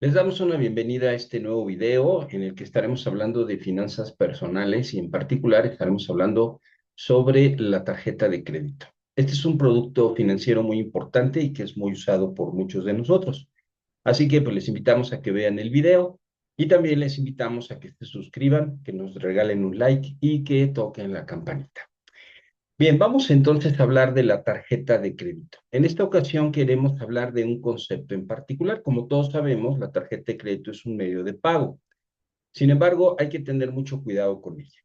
Les damos una bienvenida a este nuevo video en el que estaremos hablando de finanzas personales y en particular estaremos hablando sobre la tarjeta de crédito. Este es un producto financiero muy importante y que es muy usado por muchos de nosotros. Así que pues les invitamos a que vean el video y también les invitamos a que se suscriban, que nos regalen un like y que toquen la campanita. Bien, vamos entonces a hablar de la tarjeta de crédito. En esta ocasión queremos hablar de un concepto en particular. Como todos sabemos, la tarjeta de crédito es un medio de pago. Sin embargo, hay que tener mucho cuidado con ella.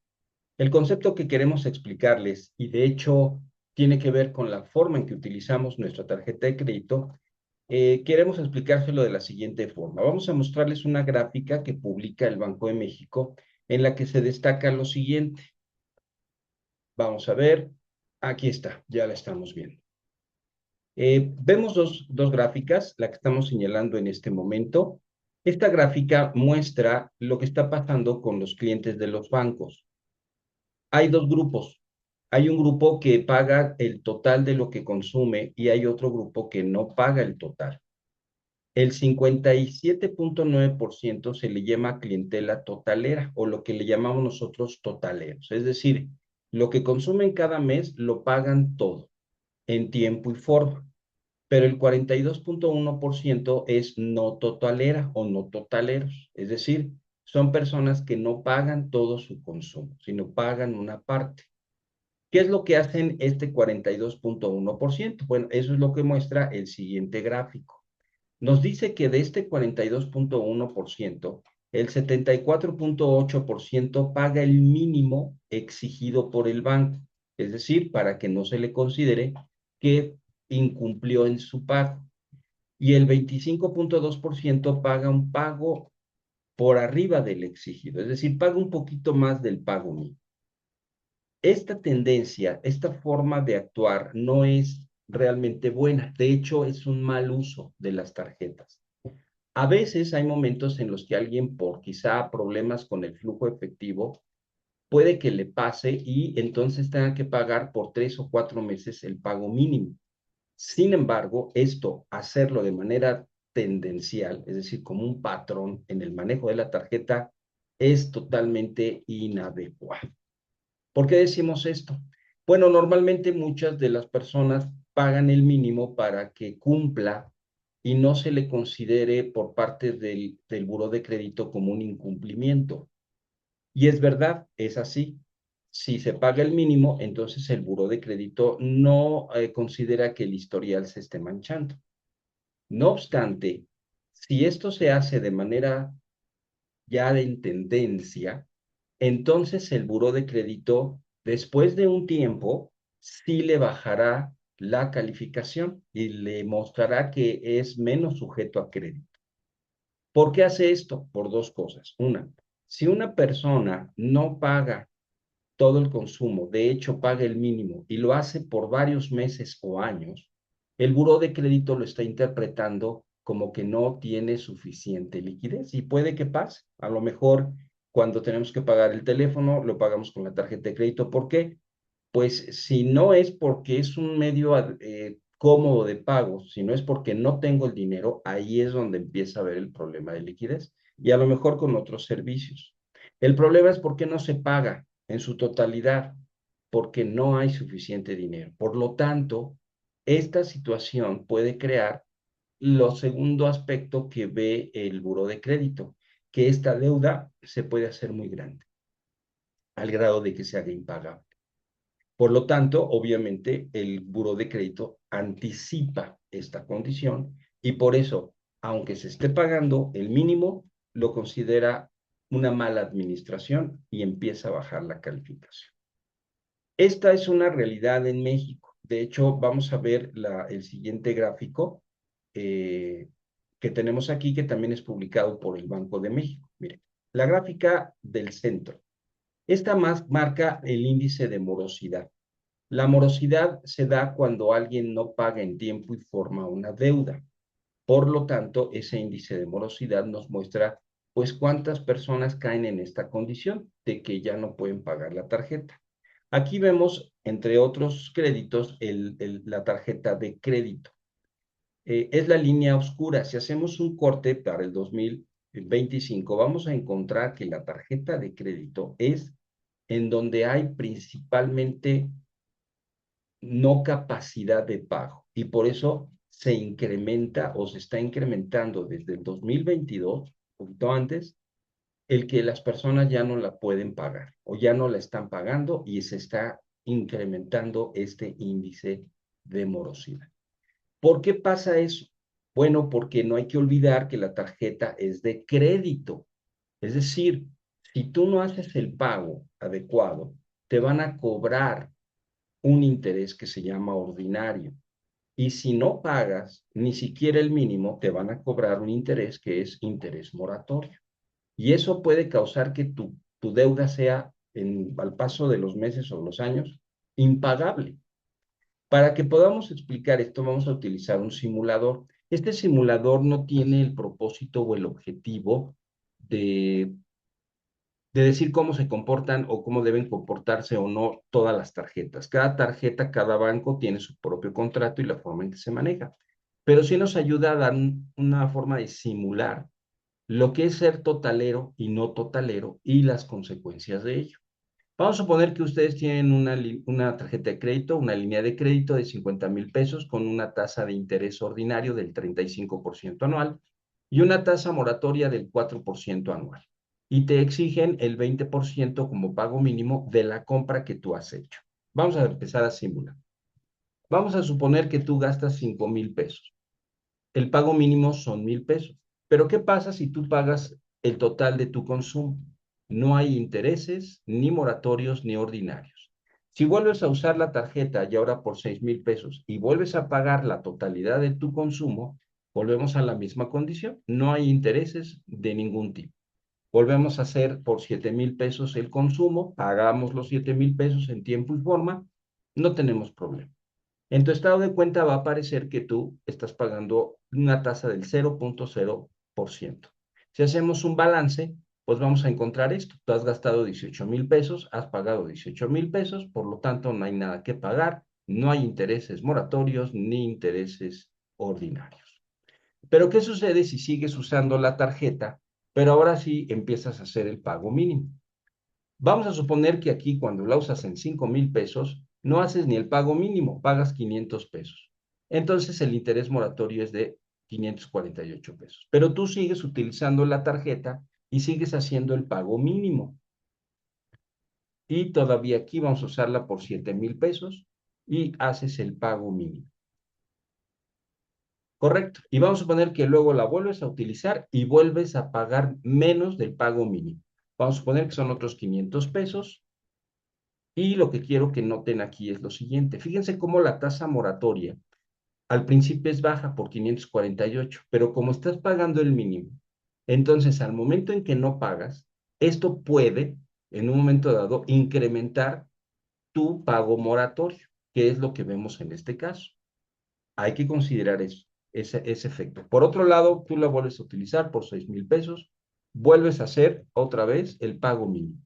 El concepto que queremos explicarles, y de hecho tiene que ver con la forma en que utilizamos nuestra tarjeta de crédito, queremos explicárselo de la siguiente forma. Vamos a mostrarles una gráfica que publica el Banco de México en la que se destaca lo siguiente. Vamos a ver, aquí está, ya la estamos viendo. Vemos dos gráficas, la que estamos señalando en este momento. Esta gráfica muestra lo que está pasando con los clientes de los bancos. Hay dos grupos. Hay un grupo que paga el total de lo que consume y hay otro grupo que no paga el total. El 57.9% se le llama clientela totalera o lo que le llamamos nosotros totaleros. Es decir, lo que consumen cada mes lo pagan todo en tiempo y forma, pero el 42.1% es no totalera o no totaleros, es decir, son personas que no pagan todo su consumo, sino pagan una parte. ¿Qué es lo que hacen este 42.1%? Bueno, eso es lo que muestra el siguiente gráfico. Nos dice que de este 42.1%, el 74.8% paga el mínimo exigido por el banco, es decir, para que no se le considere que incumplió en su pago. Y el 25.2% paga un pago por arriba del exigido, es decir, paga un poquito más del pago mínimo. Esta tendencia, esta forma de actuar no es realmente buena. De hecho, es un mal uso de las tarjetas. A veces hay momentos en los que alguien por quizá problemas con el flujo efectivo puede que le pase y entonces tenga que pagar por 3 o 4 meses el pago mínimo. Sin embargo, esto, hacerlo de manera tendencial, es decir, como un patrón en el manejo de la tarjeta, es totalmente inadecuado. ¿Por qué decimos esto? Bueno, normalmente muchas de las personas pagan el mínimo para que cumpla y no se le considere por parte del buró de crédito como un incumplimiento. Y es verdad, es así. Si se paga el mínimo, entonces el buró de crédito no considera que el historial se esté manchando. No obstante, si esto se hace de manera ya de tendencia, entonces el buró de crédito, después de un tiempo, sí le bajará la calificación y le mostrará que es menos sujeto a crédito. ¿Por qué hace esto? Por dos cosas. Una, si una persona no paga todo el consumo, de hecho paga el mínimo y lo hace por varios meses o años, el buró de crédito lo está interpretando como que no tiene suficiente liquidez y puede que pase. A lo mejor cuando tenemos que pagar el teléfono, lo pagamos con la tarjeta de crédito. ¿Por qué? Pues si no es porque es un medio cómodo de pago, si no es porque no tengo el dinero, ahí es donde empieza a haber el problema de liquidez y a lo mejor con otros servicios. El problema es porque no se paga en su totalidad, porque no hay suficiente dinero. Por lo tanto, esta situación puede crear lo segundo aspecto que ve el buró de crédito, que esta deuda se puede hacer muy grande, al grado de que se haga impagable. Por lo tanto, obviamente, el buró de crédito anticipa esta condición y por eso, aunque se esté pagando el mínimo, lo considera una mala administración y empieza a bajar la calificación. Esta es una realidad en México. De hecho, vamos a ver el siguiente gráfico eh, que tenemos aquí, que también es publicado por el Banco de México. Miren, la gráfica del centro. Esta más marca el índice de morosidad. La morosidad se da cuando alguien no paga en tiempo y forma una deuda. Por lo tanto, ese índice de morosidad nos muestra, pues, cuántas personas caen en esta condición de que ya no pueden pagar la tarjeta. Aquí vemos, entre otros créditos, la tarjeta de crédito. es la línea oscura. Si hacemos un corte para el 2025, vamos a encontrar que la tarjeta de crédito es en donde hay principalmente no capacidad de pago y por eso se incrementa o se está incrementando desde el 2022, un poquito antes, el que las personas ya no la pueden pagar o ya no la están pagando y se está incrementando este índice de morosidad. ¿Por qué pasa eso? Bueno, porque no hay que olvidar que la tarjeta es de crédito. Es decir, si tú no haces el pago adecuado, te van a cobrar un interés que se llama ordinario. Y si no pagas ni siquiera el mínimo, te van a cobrar un interés que es interés moratorio. Y eso puede causar que tu deuda sea, al paso de los meses o los años, impagable. Para que podamos explicar esto, vamos a utilizar un simulador. Este simulador no tiene el propósito o el objetivo de, de decir cómo se comportan o cómo deben comportarse o no todas las tarjetas. Cada tarjeta, cada banco tiene su propio contrato y la forma en que se maneja. Pero sí nos ayuda a dar una forma de simular lo que es ser totalero y no totalero y las consecuencias de ello. Vamos a suponer que ustedes tienen una tarjeta de crédito, una línea de crédito de 50,000 pesos con una tasa de interés ordinario del 35% anual y una tasa moratoria del 4% anual. Y te exigen el 20% como pago mínimo de la compra que tú has hecho. Vamos a empezar a simular. Vamos a suponer que tú gastas 5,000 pesos. El pago mínimo son 1,000 pesos. Pero ¿qué pasa si tú pagas el total de tu consumo? No hay intereses, ni moratorios, ni ordinarios. Si vuelves a usar la tarjeta y ahora por 6,000 pesos y vuelves a pagar la totalidad de tu consumo, volvemos a la misma condición. No hay intereses de ningún tipo. Volvemos a hacer por 7,000 pesos el consumo, pagamos los 7,000 pesos en tiempo y forma, no tenemos problema. En tu estado de cuenta va a aparecer que tú estás pagando una tasa del 0,0%. Si hacemos un balance, pues vamos a encontrar esto. Tú has gastado 18,000 pesos, has pagado 18,000 pesos, por lo tanto no hay nada que pagar, no hay intereses moratorios ni intereses ordinarios. Pero ¿qué sucede si sigues usando la tarjeta, pero ahora sí empiezas a hacer el pago mínimo? Vamos a suponer que aquí cuando la usas en 5,000 pesos, no haces ni el pago mínimo, pagas 500 pesos. Entonces el interés moratorio es de 548 pesos. Pero tú sigues utilizando la tarjeta y sigues haciendo el pago mínimo. Y todavía aquí vamos a usarla por 7,000 pesos y haces el pago mínimo. Correcto. Y vamos a suponer que luego la vuelves a utilizar y vuelves a pagar menos del pago mínimo. Vamos a suponer que son otros 500 pesos. Y lo que quiero que noten aquí es lo siguiente. Fíjense cómo la tasa moratoria al principio es baja por 548, pero como estás pagando el mínimo, entonces al momento en que no pagas, esto puede, en un momento dado, incrementar tu pago moratorio, que es lo que vemos en este caso. Hay que considerar eso, ese efecto. Por otro lado, tú la vuelves a utilizar por 6,000 pesos, vuelves a hacer otra vez el pago mínimo.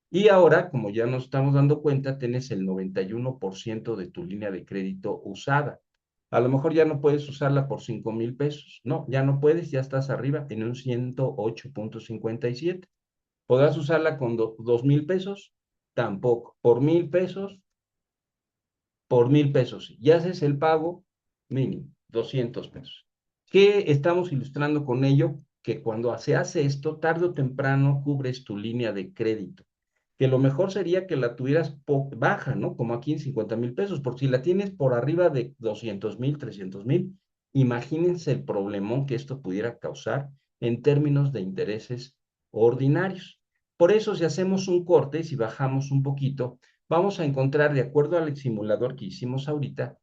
Y ahora, como ya nos estamos dando cuenta, tienes el 91% de tu línea de crédito usada. A lo mejor ya no puedes usarla por 5,000 pesos. No, ya no puedes, ya estás arriba en un 108,57. ¿Podrás usarla con 2,000 pesos? Tampoco. ¿Por 1,000 pesos? Por 1,000 pesos. Y haces el pago mínimo, 200 pesos. ¿Qué estamos ilustrando con ello? Que cuando se hace esto, tarde o temprano cubres tu línea de crédito, que lo mejor sería que la tuvieras baja, ¿no? Como aquí en 50,000 pesos, porque si la tienes por arriba de 200,000, 300,000, imagínense el problemón que esto pudiera causar en términos de intereses ordinarios. Por eso, si hacemos un corte, si bajamos un poquito, vamos a encontrar, de acuerdo al simulador que hicimos ahorita,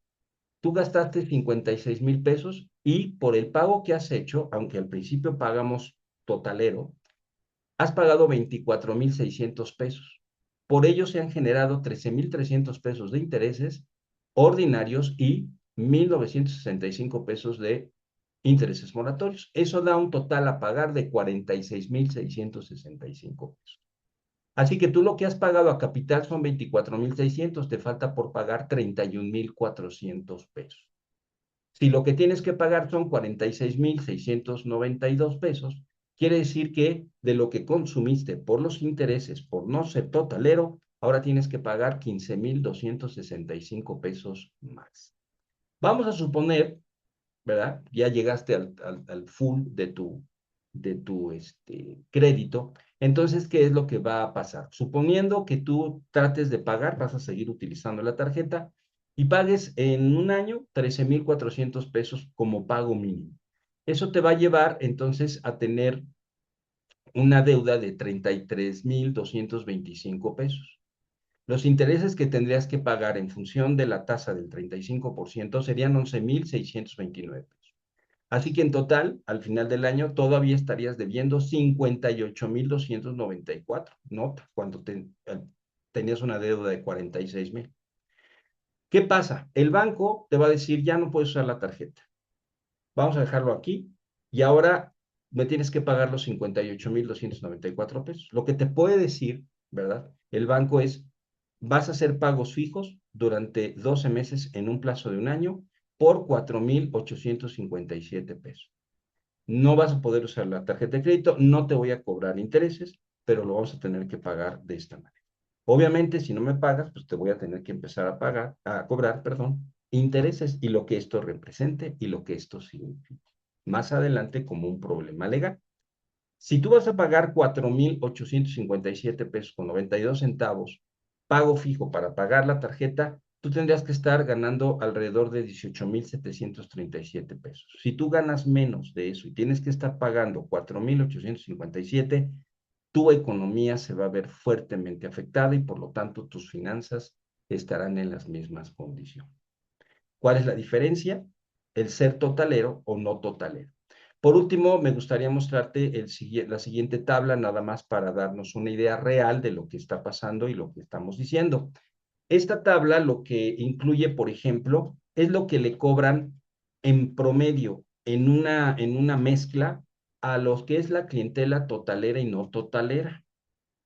tú gastaste 56,000 pesos y por el pago que has hecho, aunque al principio pagamos totalero, has pagado 24,600 pesos. Por ello se han generado 13,300 pesos de intereses ordinarios y 1,965 pesos de intereses moratorios. Eso da un total a pagar de 46,665 pesos. Así que tú lo que has pagado a capital son 24,600, te falta por pagar 31,400 pesos. Si lo que tienes que pagar son 46,692 pesos, quiere decir que de lo que consumiste por los intereses, por no ser totalero, ahora tienes que pagar 15,265 pesos más. Vamos a suponer, ¿verdad? Ya llegaste al full de tu crédito. Entonces, ¿qué es lo que va a pasar? Suponiendo que tú trates de pagar, vas a seguir utilizando la tarjeta y pagues en un año 13,400 pesos como pago mínimo. Eso te va a llevar entonces a tener una deuda de 33,225 pesos. Los intereses que tendrías que pagar en función de la tasa del 35% serían 11,629 pesos. Así que en total, al final del año, todavía estarías debiendo 58,294. Nota, cuando tenías una deuda de 46,000. ¿Qué pasa? El banco te va a decir, ya no puedes usar la tarjeta. Vamos a dejarlo aquí y ahora me tienes que pagar los 58,294 pesos. Lo que te puede decir, ¿verdad? El banco es, vas a hacer pagos fijos durante 12 meses en un plazo de un año por 4,857 pesos. No vas a poder usar la tarjeta de crédito, no te voy a cobrar intereses, pero lo vamos a tener que pagar de esta manera. Obviamente, si no me pagas, pues te voy a tener que empezar a cobrar, perdón, intereses y lo que esto represente y lo que esto significa. Más adelante como un problema legal. Si tú vas a pagar 4,857 pesos con 92 centavos, pago fijo para pagar la tarjeta, tú tendrías que estar ganando alrededor de 18,737 pesos. Si tú ganas menos de eso y tienes que estar pagando 4,857, tu economía se va a ver fuertemente afectada y por lo tanto tus finanzas estarán en las mismas condiciones. ¿Cuál es la diferencia? El ser totalero o no totalero. Por último, me gustaría mostrarte la siguiente tabla, nada más para darnos una idea real de lo que está pasando y lo que estamos diciendo. Esta tabla lo que incluye, por ejemplo, es lo que le cobran en promedio en una mezcla a los que es la clientela totalera y no totalera.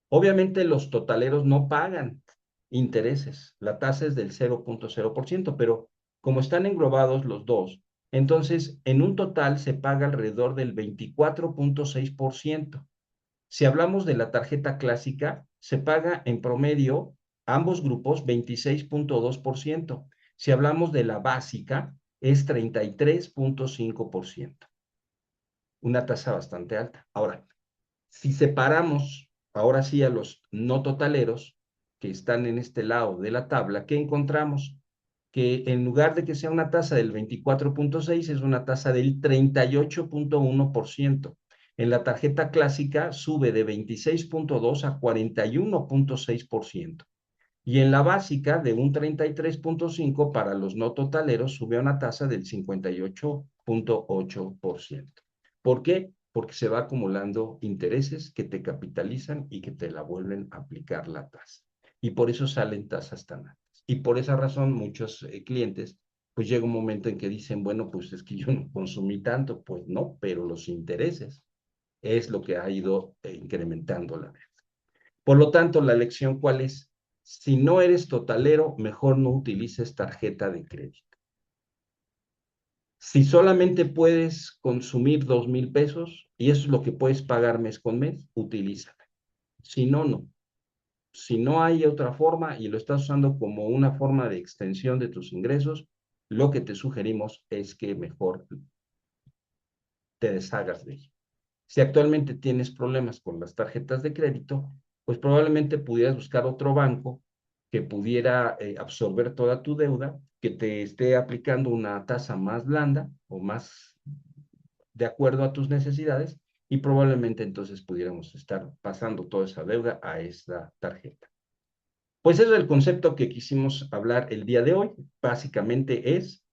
Obviamente los totaleros no pagan intereses, la tasa es del 0,0%, pero como están englobados los dos, entonces en un total se paga alrededor del 24,6%. Si hablamos de la tarjeta clásica, se paga en promedio ambos grupos 26,2%. Si hablamos de la básica, es 33,5%. Una tasa bastante alta. Ahora, si separamos ahora sí a los no totaleros que están en este lado de la tabla, ¿qué encontramos? Que en lugar de que sea una tasa del 24,6, es una tasa del 38,1%. En la tarjeta clásica sube de 26,2 a 41,6%. Y en la básica, de un 33,5 para los no totaleros, sube a una tasa del 58,8%. ¿Por qué? Porque se va acumulando intereses que te capitalizan y que te la vuelven a aplicar la tasa. Y por eso salen tasas tan altas. Y por esa razón muchos clientes, pues llega un momento en que dicen, bueno, pues es que yo no consumí tanto. Pues no, pero los intereses es lo que ha ido incrementando la deuda. Por lo tanto, la lección, ¿cuál es? Si no eres totalero, mejor no utilices tarjeta de crédito. Si solamente puedes consumir 2,000 pesos y eso es lo que puedes pagar mes con mes, utilízala. Si no, no. Si no hay otra forma y lo estás usando como una forma de extensión de tus ingresos, lo que te sugerimos es que mejor te deshagas de ello. Si actualmente tienes problemas con las tarjetas de crédito, pues probablemente pudieras buscar otro banco que pudiera absorber toda tu deuda, que te esté aplicando una tasa más blanda o más de acuerdo a tus necesidades y probablemente entonces pudiéramos estar pasando toda esa deuda a esta tarjeta. Pues ese es el concepto que quisimos hablar el día de hoy. Básicamente es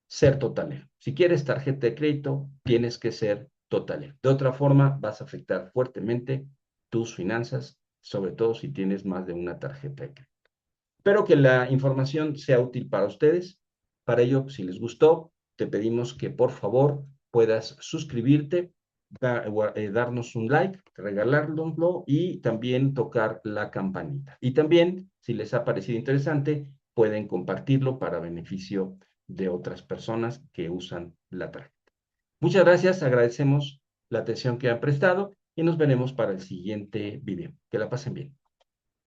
ser totalero. Si quieres tarjeta de crédito, tienes que ser totalero. De otra forma, vas a afectar fuertemente tus finanzas, sobre todo si tienes más de una tarjeta de crédito. Espero que la información sea útil para ustedes. Para ello, si les gustó, te pedimos que por favor puedas suscribirte, darnos un like, regalárnoslo y también tocar la campanita. Y también, si les ha parecido interesante, pueden compartirlo para beneficio de otras personas que usan la tarjeta. Muchas gracias, agradecemos la atención que han prestado y nos veremos para el siguiente video. Que la pasen bien.